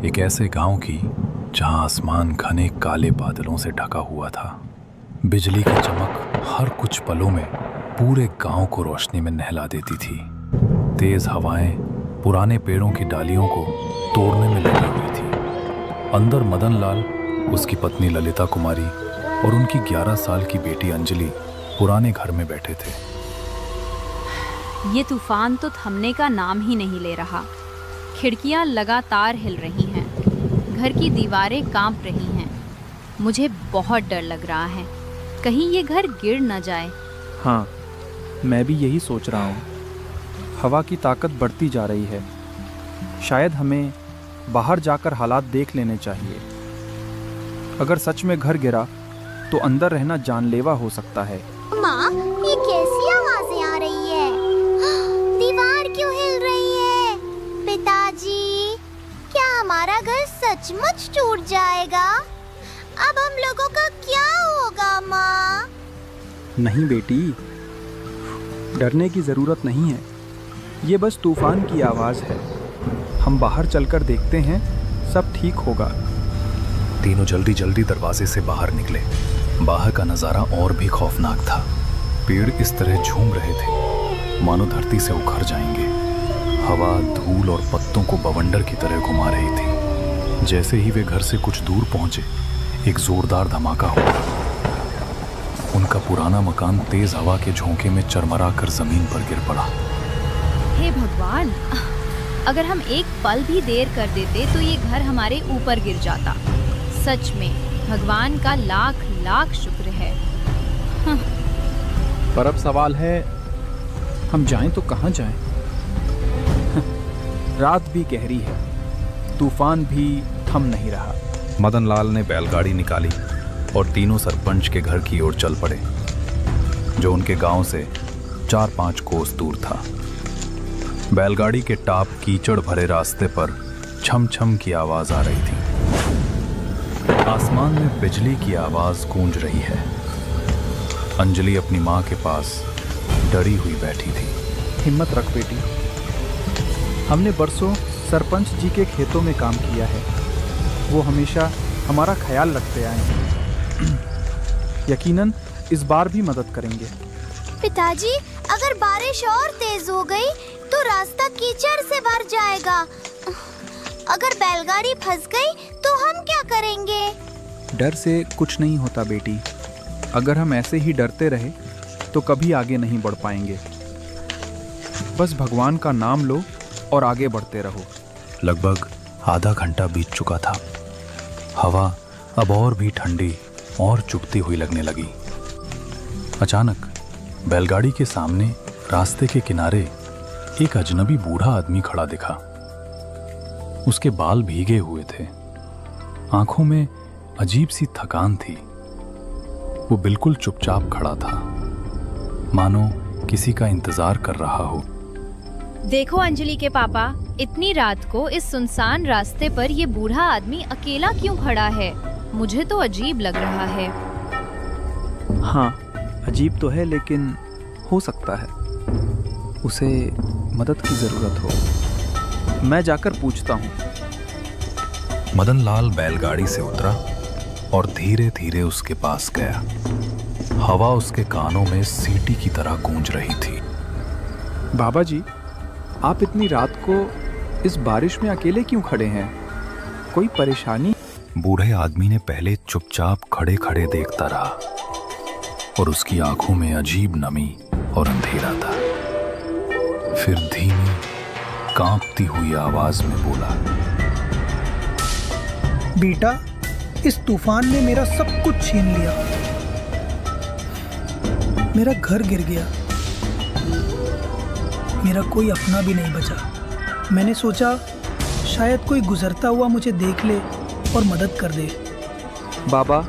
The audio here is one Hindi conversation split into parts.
एक ऐसे गांव की जहां आसमान घने काले बादलों से ढका हुआ था। बिजली की चमक हर कुछ पलों में पूरे गांव को रोशनी में नहला देती थी। तेज हवाएं पुराने पेड़ों की डालियों को तोड़ने में लगी हुई थी। अंदर मदन लाल, उसकी पत्नी ललिता कुमारी और उनकी 11 साल की बेटी अंजलि पुराने घर में बैठे थे। ये तूफान तो थमने का नाम ही नहीं ले रहा। खिड़कियां लगातार हिल रही हैं, घर की दीवारें कांप रही हैं। मुझे बहुत डर लग रहा है, कहीं ये घर गिर न जाए। हाँ, मैं भी यही सोच रहा हूँ। हवा की ताकत बढ़ती जा रही है। शायद हमें बाहर जाकर हालात देख लेने चाहिए। अगर सच में घर गिरा तो अंदर रहना जानलेवा हो सकता है। माँ, ये कैसी आवाजें आ रही है? दीवार क्यों हिल रही है? पिताजी, क्या हमारा घर सचमुच टूट जाएगा? अब हम लोगों का क्या होगा माँ? नहीं बेटी, डरने की जरूरत नहीं है। ये बस तूफान की आवाज है। हम बाहर चलकर देखते हैं, सब ठीक होगा। तीनों जल्दी जल्दी दरवाजे से बाहर निकले। बाहर का नजारा और भी खौफनाक था। पेड़ इस तरह झूम रहे थे मानो धरती से उखड़ जाएंगे। हवा, धूल और पत्तों को बवंडर की तरह घुमा रही थी। जैसे ही वे घर से कुछ दूर पहुंचे, एक जोरदार धमाका हुआ। उनका पुराना मकान तेज हवा के झोंके में चरमरा कर जमीन पर गिर पड़ा। हे भगवान, अगर हम एक पल भी देर कर देते तो ये घर हमारे ऊपर गिर जाता। सच में भगवान का लाख लाख शुक्र है। पर अब सवाल है, हम जाएं तो कहाँ जाएं? रात भी गहरी है, तूफान भी थम नहीं रहा। मदन लाल ने बैलगाड़ी निकाली और तीनों सरपंच के घर की ओर चल पड़े, जो उनके गांव से 4-5 कोस दूर था। बैलगाड़ी के टाप कीचड़ भरे रास्ते पर छम छम की आवाज आ रही थी। आसमान में बिजली की आवाज गूंज रही है। अंजलि अपनी माँ के पास डरी हुई बैठी थी। हिम्मत रख बेटी, हमने बरसों सरपंच जी के खेतों में काम किया है। वो हमेशा हमारा ख्याल रखते आए हैं। यकीनन इस बार भी मदद करेंगे। पिताजी, अगर बारिश और तेज हो गई तो रास्ता कीचड़ से भर जाएगा। अगर बैलगाड़ी फंस गई तो हम क्या करेंगे? डर से कुछ नहीं होता बेटी। अगर हम ऐसे ही डरते रहे तो कभी आगे नहीं बढ़ पाएंगे। बस भगवान का नाम लो और आगे बढ़ते रहो। लगभग आधा घंटा बीत चुका था। हवा अब और भी ठंडी और चुभती हुई लगने लगी। अचानक बैलगाड़ी के सामने रास्ते के किनारे एक अजनबी बूढ़ा आदमी खड़ा दिखा। उसके बाल भीगे हुए थे, आंखों में अजीब सी थकान थी। वो बिल्कुल चुपचाप खड़ा था, मानो किसी का इंतजार कर रहा हो। देखो अंजलि के पापा, इतनी रात को इस सुनसान रास्ते पर ये बूढ़ा आदमी अकेला क्यों खड़ा है? मुझे तो अजीब लग रहा है। हाँ, अजीब तो है, लेकिन हो सकता है उसे मदद की जरूरत हो। मैं जाकर पूछता हूँ। मदन लाल बैलगाड़ी से उतरा और धीरे धीरे उसके पास गया। हवा उसके कानों में सीटी की तरह गूंज रही थी। बाबा जी, आप इतनी रात को इस बारिश में अकेले क्यों खड़े हैं? कोई परेशानी? बूढ़े आदमी ने पहले चुपचाप खड़े खड़े देखता रहा और उसकी आंखों में अजीब नमी और अंधेरा था। फिर धीमी कांपती हुई आवाज में बोला, बेटा, इस तूफान ने मेरा सब कुछ छीन लिया। मेरा घर गिर गया, मेरा कोई अपना भी नहीं बचा। मैंने सोचा शायद कोई गुजरता हुआ मुझे देख ले और मदद कर दे। बाबा,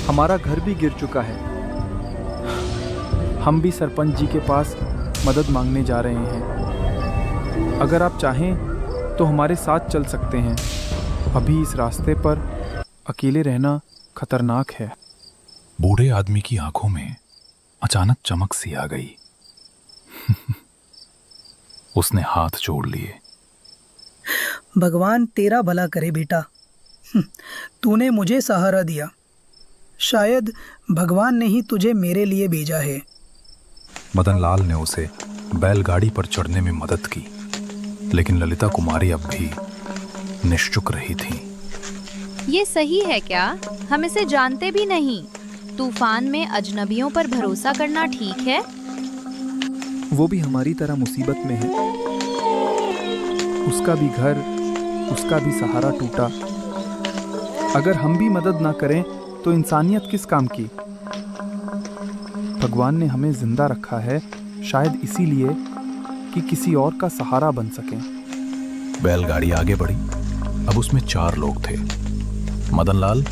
हमारा घर भी गिर चुका है। हम भी सरपंच जी के पास मदद मांगने जा रहे हैं। अगर आप चाहें तो हमारे साथ चल सकते हैं। अभी इस रास्ते पर अकेले रहना खतरनाक है। बूढ़े आदमी की आंखों में अचानक चमक सी आ गई। उसने हाथ जोड़ लिए। भगवान तेरा भला करे बेटा। तूने मुझे सहारा दिया। शायद भगवान ने ही तुझे मेरे लिए भेजा है। मदनलाल ने उसे बैलगाड़ी पर चढ़ने में मदद की, लेकिन ललिता कुमारी अब भी निश्चुप रही थी। ये सही है क्या? हम इसे जानते भी नहीं। तूफान में अजनबियों पर भरोसा करना ठीक है? वो भी हमारी तरह मुसीबत में है। उसका भी घर, उसका भी सहारा टूटा। अगर हम भी मदद ना करें तो इंसानियत किस काम की? भगवान ने हमें जिंदा रखा है, शायद इसीलिए कि किसी और का सहारा बन सकें। बैलगाड़ी आगे बढ़ी। अब उसमें 4 लोग थे, मदनलाल,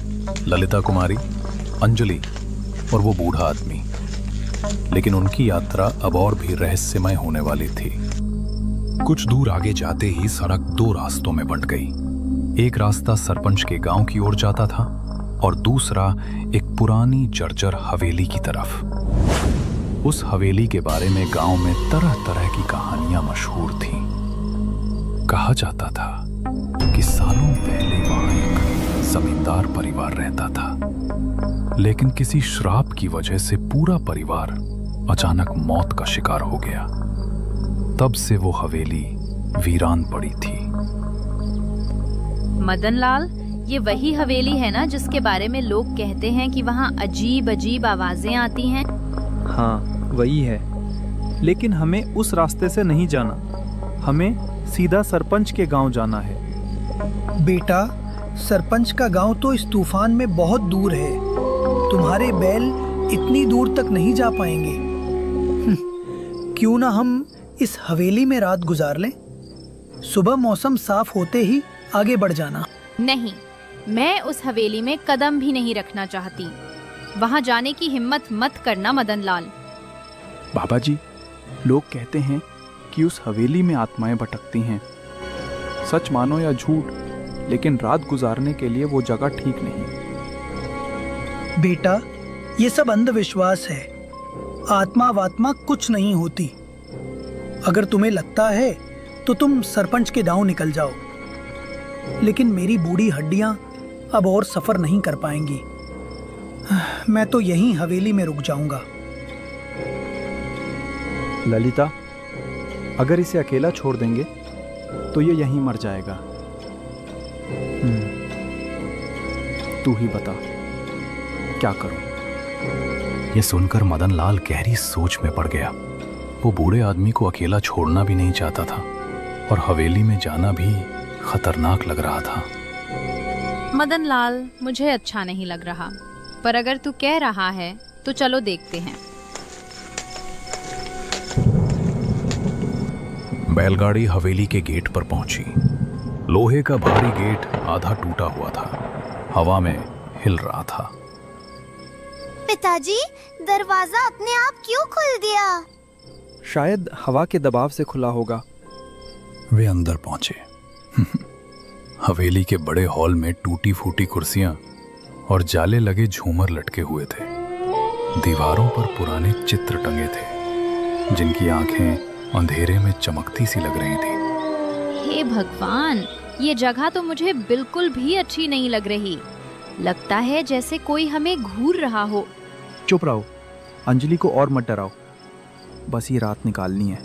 ललिता कुमारी, अंजलि और वो बूढ़ा आदमी। लेकिन उनकी यात्रा अब और भी रहस्यमय होने वाली थी। कुछ दूर आगे जाते ही सड़क 2 रास्तों में बंट गई। एक रास्ता सरपंच के गांव की ओर जाता था और दूसरा एक पुरानी जर्जर हवेली की तरफ। उस हवेली के बारे में गांव में तरह तरह की कहानियां मशहूर थीं। कहा जाता था कि सालों पहले वहां एक जमींदार परिवार रहता था, लेकिन किसी श्राप की वजह से पूरा परिवार अचानक मौत का शिकार हो गया। तब से वो हवेली वीरान पड़ी थी। मदनलाल, ये वही हवेली है ना जिसके बारे में लोग कहते हैं कि वहाँ अजीब अजीब आवाजें आती हैं? हाँ, वही है। लेकिन हमें उस रास्ते से नहीं जाना। हमें सीधा सरपंच के गांव जाना है। बेटा, सरपंच का गांव तो इस तूफान में बहुत दूर है। तुम्हारे बैल इतनी दूर तक नहीं जा पाएंगे। क्यों ना हम इस हवेली में रात गुजार लें? सुबह मौसम साफ होते ही आगे बढ़ जाना। नहीं, मैं उस हवेली में कदम भी नहीं रखना चाहती। वहाँ जाने की हिम्मत मत करना मदनलाल। बाबा जी, लोग कहते हैं कि उस हवेली में आत्माएं भटकती हैं। सच मानो या झूठ, लेकिन रात गुजारने के लिए वो जगह ठीक नहीं। बेटा, ये सब अंधविश्वास है। आत्मा वात्मा कुछ नहीं होती। अगर तुम्हें लगता है तो तुम सरपंच के गांव निकल जाओ, लेकिन मेरी बूढ़ी हड्डियां अब और सफर नहीं कर पाएंगी। मैं तो यहीं हवेली में रुक जाऊंगा। ललिता, अगर इसे अकेला छोड़ देंगे तो ये यहीं मर जाएगा। तू ही बता, क्या करूं? ये सुनकर मदनलाल गहरी सोच में पड़ गया। वो बूढ़े आदमी को अकेला छोड़ना भी नहीं चाहता था और हवेली में जाना भी खतरनाक लग रहा था। मदनलाल, मुझे अच्छा नहीं लग रहा, पर अगर तू कह रहा है तो चलो देखते हैं। बैलगाड़ी हवेली के गेट पर पहुंची। लोहे का भारी गेट आधा टूटा हुआ था, हवा में हिल रहा था। पिताजी, दरवाजा अपने आप क्यों खुल दिया? शायद हवा के दबाव से खुला होगा। वे अंदर पहुंचे। हवेली के बड़े हॉल में टूटी फूटी कुर्सियां और जाले लगे झूमर लटके हुए थे। दीवारों पर पुराने चित्र टंगे थे, जिनकी आंखें अंधेरे में चमकती सी लग रही थी। हे भगवान, ये जगह तो मुझे बिल्कुल भी अच्छी नहीं लग रही। लगता है जैसे कोई हमें घूर रहा हो। चुप रहो, अंजलि को और मत डराओ। बस ये रात निकालनी है,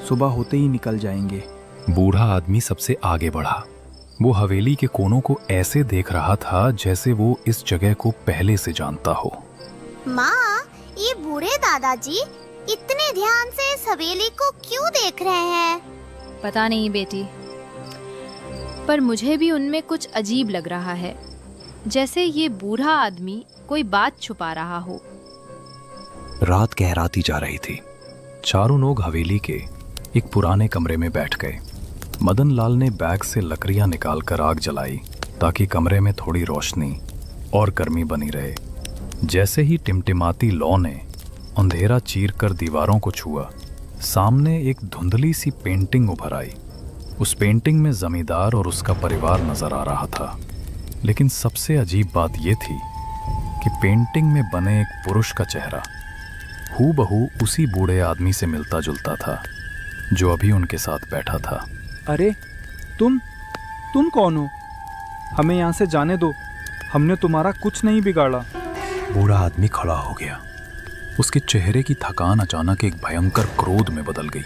सुबह होते ही निकल जाएंगे। बूढ़ा आदमी सबसे आगे बढ़ा। वो हवेली के कोनों को ऐसे देख रहा था जैसे वो इस जगह को पहले से जानता हो। माँ, ये बूढ़े दादाजी इतने ध्यान से इस हवेली को क्यों देख रहे हैं? पता नहीं बेटी, पर मुझे भी उनमें कुछ अजीब लग रहा है, जैसे ये बूढ़ा आदमी कोई बात छुपा रहा हो। रात गहराती जा रही थी। चारों लोग हवेली के एक पुराने कमरे में बैठ गए। मदनलाल ने बैग से लकड़ियां निकालकर आग जलाई ताकि कमरे में थोड़ी रोशनी और गर्मी बनी रहे। जैसे ही टिमटिमाती लौ ने अंधेरा चीरकर दीवारों को छुआ, सामने एक धुंधली सी पेंटिंग उभर आई। उस पेंटिंग में जमींदार और उसका परिवार नजर आ रहा था, लेकिन सबसे अजीब बात यह थी कि पेंटिंग में बने एक पुरुष का चेहरा हूबहू उसी बूढ़े आदमी से मिलता जुलता था जो अभी उनके साथ बैठा था। अरे, तुम तुम कौन हो? हमें यहाँ से जाने दो, हमने तुम्हारा कुछ नहीं बिगाड़ा। बूढ़ा आदमी खड़ा हो गया। उसके चेहरे की थकान अचानक एक भयंकर क्रोध में बदल गई।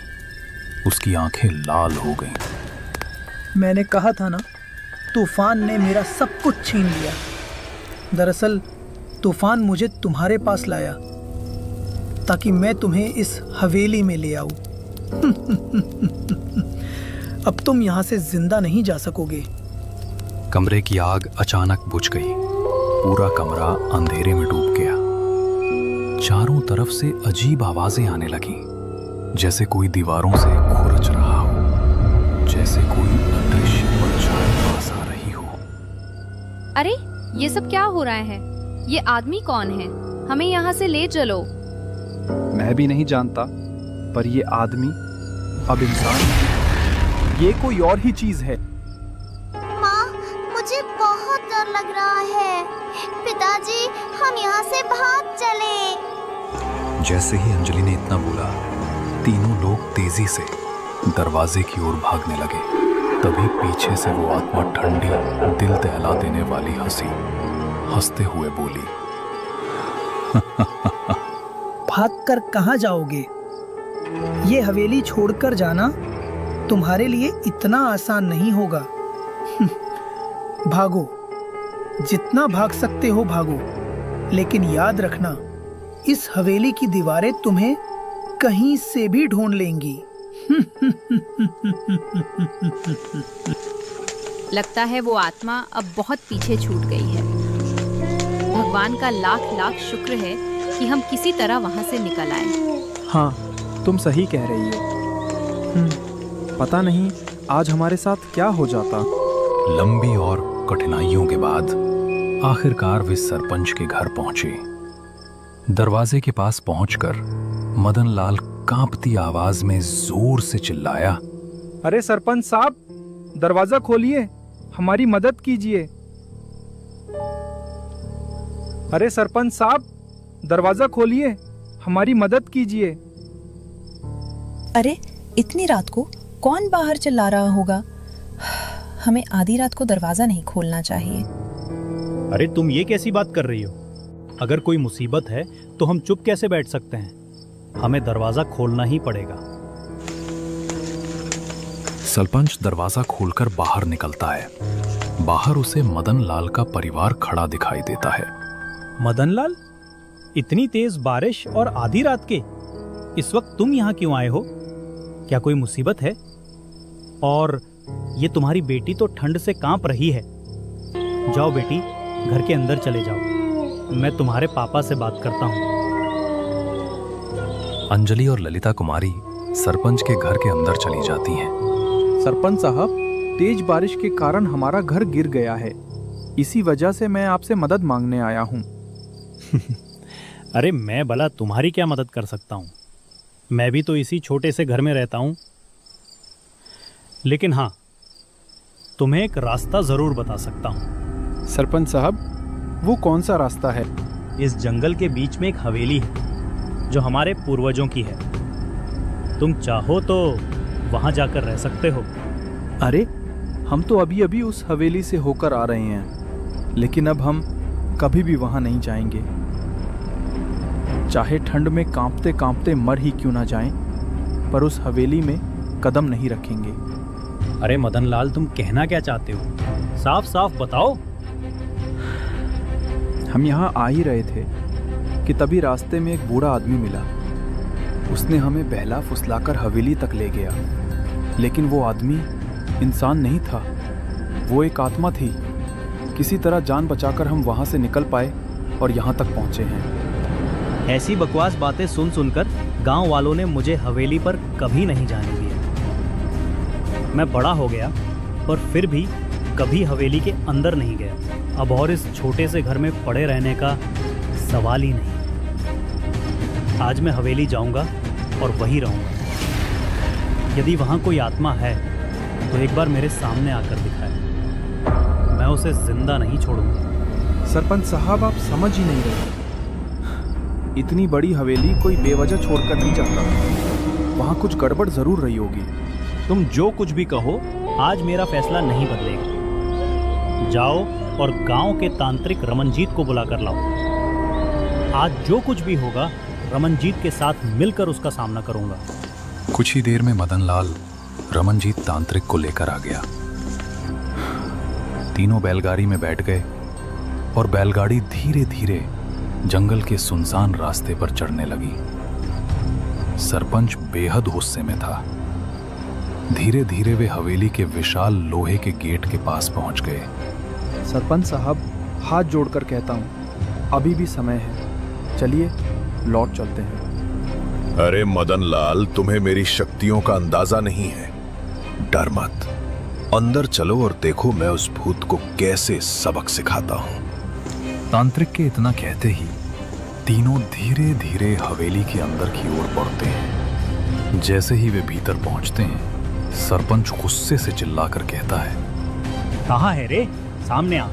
उसकी आंखें लाल हो गईं। मैंने कहा था ना, तूफान ने मेरा सब कुछ छीन लिया। दरअसल तूफान मुझे तुम्हारे पास लाया ताकि मैं तुम्हें इस हवेली में ले आऊं। अब तुम यहाँ से जिंदा नहीं जा सकोगे। कमरे की आग अचानक बुझ गई। पूरा कमरा अंधेरे में डूब गया। चारों तरफ से अजीब आवाजें आने लगीं, जैसे कोई दीवारों से खुरच रहा हो, जैसे कोई अदृश्य परछाई पास आ रही हो। अरे ये सब क्या हो रहा है? ये आदमी कौन है? हमें यहाँ से ले चलो। मैं भी नहीं जानता, पर ये आदमी अब इंसान नहीं, ये कोई और ही चीज है। माँ, मुझे बहुत डर लग रहा है। पिताजी, हम यहाँ से भाग चले। जैसे ही अंजलि ने इतना बोला, तीनों लोग तेजी से दरवाजे की ओर भागने लगे। तभी पीछे से वो आत्मा ठंडी, दिल दहला देने वाली हंसी हंसते हुए बोली, भागकर कहाँ जाओगे? ये हवेली छोड़कर जाना तुम्हारे लिए इतना आसान नहीं होगा। भागो, जितना भाग सकते हो भागो, लेकिन याद रखना, इस हवेली की दीवारें तुम्हें कहीं से भी ढूंढ लेंगी। लगता है वो आत्मा अब बहुत पीछे छूट गई है। भगवान का लाख लाख शुक्र है कि हम किसी तरह वहां से निकल आए। हाँ, तुम सही कह रही हो। पता नहीं आज हमारे साथ क्या हो जाता। लंबी और कठिनाइयों के बाद आखिरकार वे सरपंच के घर पहुंचे। दरवाजे के पास पहुंचकर मदन लाल कांपती आवाज में जोर से चिल्लाया, अरे सरपंच साहब, दरवाजा खोलिए, हमारी मदद कीजिए। अरे सरपंच साहब, दरवाजा खोलिए, हमारी मदद कीजिए। अरे इतनी रात को कौन बाहर चिल्ला रहा होगा? हमें आधी रात को दरवाजा नहीं खोलना चाहिए। अरे तुम ये कैसी बात कर रही हो? अगर कोई मुसीबत है तो हम चुप कैसे बैठ सकते हैं? हमें दरवाजा खोलना ही पड़ेगा। सरपंच दरवाजा खोलकर बाहर निकलता है। बाहर उसे मदन लाल का परिवार खड़ा दिखाई देता है। मदन लाल, इतनी तेज बारिश और आधी रात के इस वक्त तुम यहाँ क्यों आए हो? क्या कोई मुसीबत है? और ये तुम्हारी बेटी तो ठंड से कांप रही है। जाओ बेटी, घर के अंदर चले जाओ, मैं तुम्हारे पापा से बात करता हूँ। अंजलि और ललिता कुमारी सरपंच के घर के अंदर चली जाती हैं। सरपंच साहब, तेज बारिश के कारण हमारा घर गिर गया है। इसी वजह से मैं आपसे मदद मांगने आया हूँ। अरे मैं भला तुम्हारी क्या मदद कर सकता हूँ? मैं भी तो इसी छोटे से घर में रहता हूँ। लेकिन हाँ, तुम्हें एक रास्ता जरूर बता सकता हूँ। सरपंच साहब, वो कौन सा रास्ता है? इस जंगल के बीच में एक हवेली है जो हमारे पूर्वजों की है। तुम चाहो तो वहां जाकर रह सकते हो। अरे हम तो अभी अभी उस हवेली से होकर आ रहे हैं, लेकिन अब हम कभी भी वहां नहीं जाएंगे। चाहे ठंड में कांपते कांपते मर ही क्यों ना जाएं, पर उस हवेली में कदम नहीं रखेंगे। अरे मदन लाल, तुम कहना क्या चाहते हो? साफ साफ बताओ। हम यहाँ आ ही रहे थे कि तभी रास्ते में एक बूढ़ा आदमी मिला। उसने हमें बहला फुसलाकर हवेली तक ले गया, लेकिन वो आदमी इंसान नहीं था, वो एक आत्मा थी। किसी तरह जान बचाकर हम वहाँ से निकल पाए और यहाँ तक पहुँचे हैं। ऐसी बकवास बातें सुन सुनकर गांव वालों ने मुझे हवेली पर कभी नहीं जाने दिया। मैं बड़ा हो गया पर फिर भी कभी हवेली के अंदर नहीं गया। अब और इस छोटे से घर में पड़े रहने का सवाल ही नहीं। आज मैं हवेली जाऊंगा और वहीं रहूंगा। यदि वहां कोई आत्मा है तो एक बार मेरे सामने आकर दिखाए, मैं उसे जिंदा नहीं छोड़ूंगा। सरपंच साहब, आप समझ ही नहीं रहे। इतनी बड़ी हवेली कोई बेवजह छोड़कर नहीं जाता। वहाँ कुछ गड़बड़ जरूर रही होगी। तुम जो कुछ भी कहो, आज मेरा फैसला नहीं बदलेगा। जाओ और गांव के तांत्रिक रमनजीत को बुला कर लाओ। आज जो कुछ भी होगा रमनजीत के साथ मिलकर उसका सामना करूंगा। कुछ ही देर में मदनलाल रमनजीत तांत्रिक को लेकर आ गया। तीनों बैलगाड़ी में बैठ गए और बैलगाड़ी धीरे धीरे जंगल के सुनसान रास्ते पर चढ़ने लगी। सरपंच बेहद गुस्से में था। धीरे धीरे वे हवेली के विशाल लोहे के गेट के पास पहुंच गए। सरपंच साहब, हाथ जोड़कर कहता हूँ, अभी भी समय है, चलिए लौट चलते हैं। अरे मदनलाल, तुम्हें मेरी शक्तियों का अंदाजा नहीं है। डर मत, अंदर चलो और देखो मैं उस भूत को कैसे सबक सिखाता हूँ। तांत्रिक के इतना कहते ही तीनों धीरे धीरे हवेली के अंदर की ओर बढ़ते हैं। जैसे ही वे भीतर पहुंचते हैं, सरपंच गुस्से से चिल्लाकर कहता है, कहाँ है रे? सामने आ,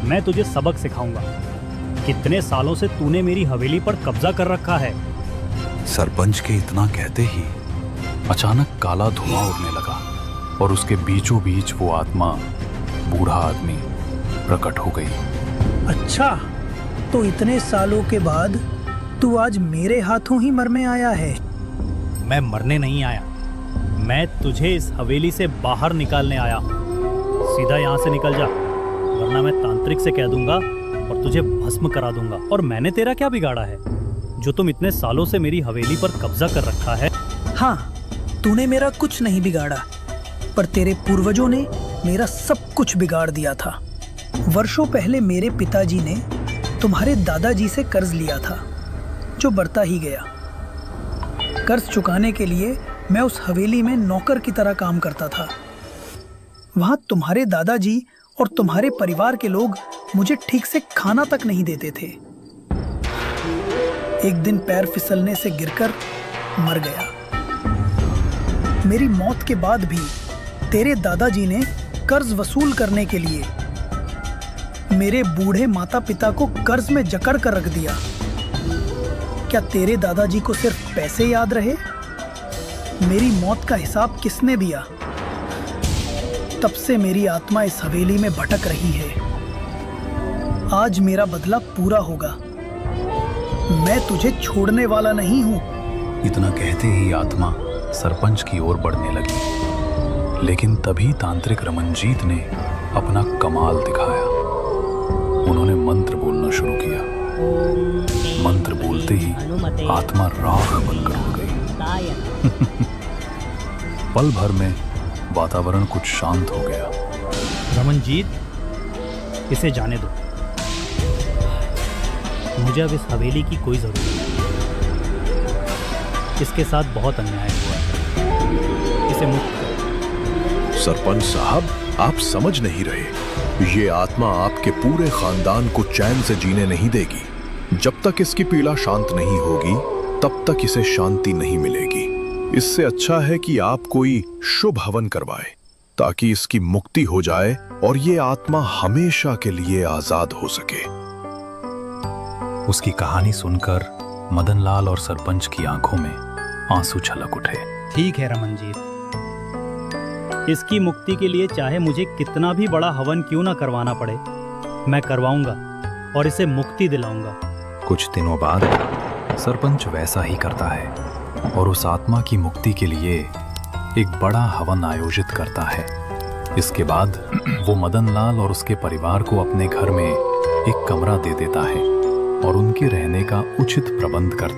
मैं तुझे सबक सिखाऊंगा। कितने सालों से तूने मेरी हवेली पर कब्जा कर रखा है। सरपंच के इतना कहते ही अचानक काला धुआं उड़ने लगा और उसके बीचों बीच वो आत्मा, बूढ़ा आदमी, प्रकट हो गई। अच्छा, तो इतने सालों के बाद तू आज मेरे हाथों ही मरने आया है? मैं मरने नहीं आया, मैं तुझे इस हवेली से बाहर निकालने आया हूँ। सीधा यहाँ से निकल जा, वरना मैं तांत्रिक से कह दूंगा और तुझे भस्म करा दूंगा। और मैंने तेरा क्या बिगाड़ा है जो तुम इतने सालों से मेरी हवेली पर कब्जा कर रखा है? हाँ, तूने मेरा कुछ नहीं बिगाड़ा, पर तेरे पूर्वजों ने मेरा सब कुछ बिगाड़ दिया था। वर्षों पहले मेरे पिताजी ने तुम्हारे दादाजी से कर्ज लिया था, जो बढ़ता ही गया। कर्ज चुकाने के लिए मैं उस हवेली में नौकर की तरह काम करता था। वहां तुम्हारे दादाजी और तुम्हारे परिवार के लोग मुझे ठीक से खाना तक नहीं देते थे। एक दिन पैर फिसलने से गिरकर मर गया। मेरी मौत के बाद भी तेरे दादाजी ने कर्ज वसूल करने के लिए मेरे बूढ़े माता पिता को कर्ज में जकड़ कर रख दिया। क्या तेरे दादाजी को सिर्फ पैसे याद रहे? मेरी मौत का हिसाब किसने दिया? तब से मेरी आत्मा इस हवेली में भटक रही है। आज मेरा बदला पूरा होगा। मैं तुझे छोड़ने वाला नहीं हूं। इतना कहते ही आत्मा सरपंच की ओर बढ़ने लगी, लेकिन तभी तांत्रिक रमनजीत ने अपना कमाल दिखाया। उन्होंने मंत्र बोलना शुरू किया। मंत्र बोलते ही आत्मा राख बनकर उड़ गई। पल भर में वातावरण कुछ शांत हो गया। रमनजीत, इसे जाने दो। मुझे अब इस हवेली की कोई जरूरत नहीं। इसके साथ बहुत अन्याय हुआ है, इसे मुक्त करो। सरपंच साहब, आप समझ नहीं रहे। ये आत्मा आपके पूरे खानदान को चैन से जीने नहीं देगी। जब तक इसकी पीड़ा शांत नहीं होगी, तब तक इसे शांति नहीं मिलेगी। इससे अच्छा है कि आप कोई शुभ हवन करवाएं, ताकि इसकी मुक्ति हो जाए और ये आत्मा हमेशा के लिए आजाद हो सके। उसकी कहानी सुनकर मदनलाल और सरपंच की आंखों में आंसू छलक उठे। ठीक है रमनजीत, इसकी मुक्ति के लिए चाहे मुझे कितना भी बड़ा हवन क्यों ना करवाना पड़े, मैं करवाऊंगा और इसे मुक्ति दिलाऊंगा। कुछ दिनों बाद सरपंच वैसा ही करता है और उस आत्मा की मुक्ति के लिए एक बड़ा हवन आयोजित करता है। इसके बाद वो मदनलाल और उसके परिवार को अपने घर में एक कमरा दे देता है और उनके रहने का उचित प्रबंध करता है।